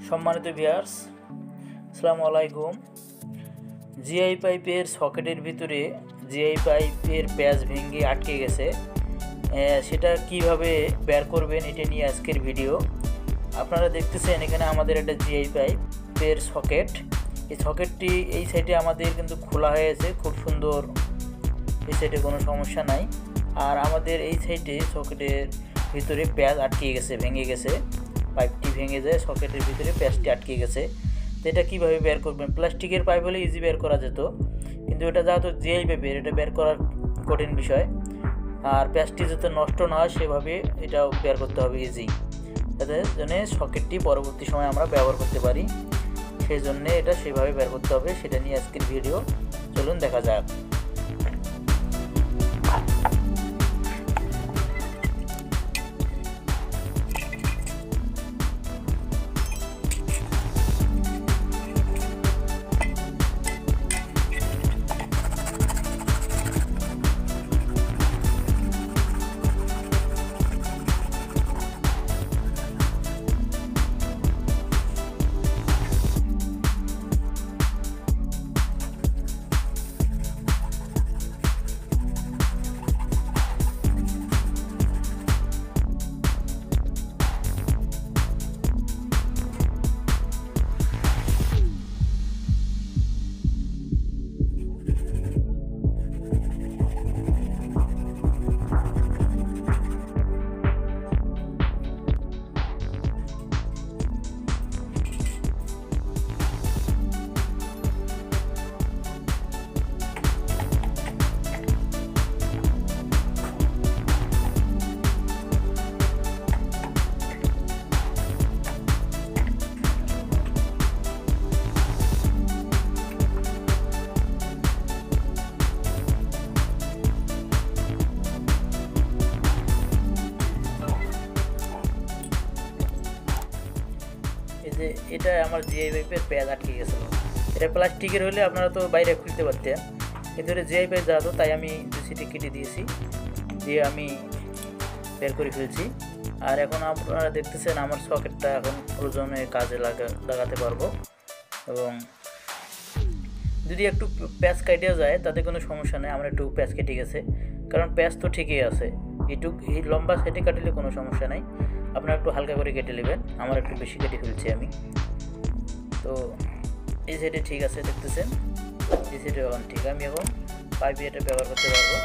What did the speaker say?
সম্মানিত ভিউয়ার্স, আসসালামু আলাইকুম। জিআই পাইপের সকেটের ভিতরে জিআই পাইপের প্যাচ ভেঙে আটকে গেছে, সেটা কিভাবে বের করবেন এটা নিয়ে আজকের ভিডিও। আপনারা দেখতেছেন এখানে আমাদের একটা জিআই পাইপের সকেট। এই সকেটটি এই সাইডে আমাদের কিন্তু খোলা হয়েছে, খুব সুন্দর, এই সাইডে কোনো সমস্যা নাই। আর আমাদের এই সাইডে সকেটের ভিতরে প্যাচ আটকে গেছে, ভেঙে গেছে, পাইপটি ভেঙে যায়, সকেটের ভিতরে প্যাচটি আটকে গেছে। তো এটা কীভাবে বের করবেন? প্লাস্টিকের পাইপ হলে ইজি বের করা যেত, কিন্তু এটা যেহেতু জিআই পাইপের, এটা বের করার কঠিন বিষয়। আর প্যাচটি যাতে নষ্ট না হয় সেভাবে এটাও বের করতে হবে ইজি, যাতে জন্য সকেটটি পরবর্তী সময় আমরা ব্যবহার করতে পারি, সেই জন্যে এটা সেভাবে বের করতে হবে। সেটা নিয়ে আজকের ভিডিও, চলুন দেখা যাক। যে এটা আমার জিআই পাইপের প্যাচ আটকে গেছিলো। এটা প্লাস্টিকের হলে আপনারা তো বাইরে খুলতে পারতেন, কিন্তু এটা জিআই পাইপ যাতো, তাই আমি দুইটি কেটে দিয়েছি, দিয়ে আমি বের করে ফেলছি। আর এখন আপনারা দেখতেছেন আমার সকেটটা এখন প্রয়োজনে কাজে লাগাতে পারবো। এবং যদি একটু প্যাচ কেটে যায় তাতে কোনো সমস্যা নেই, আমার একটু প্যাচ কেটে গেছে, কারণ প্যাচ তো ঠিকই আছে। এই লম্বা সাইডে কাটলে কোনো সমস্যা নাই, আপনারা একটু হালকা করে কেটে নেবেন। আমার একটু বেশি কেটে ফেলছি আমি। তো এই সাইডে ঠিক আছে, দেখতেছেন এই সাইডে এখন ঠিক। আমি এখন পাইপে এটা ব্যবহার করতে পারবো।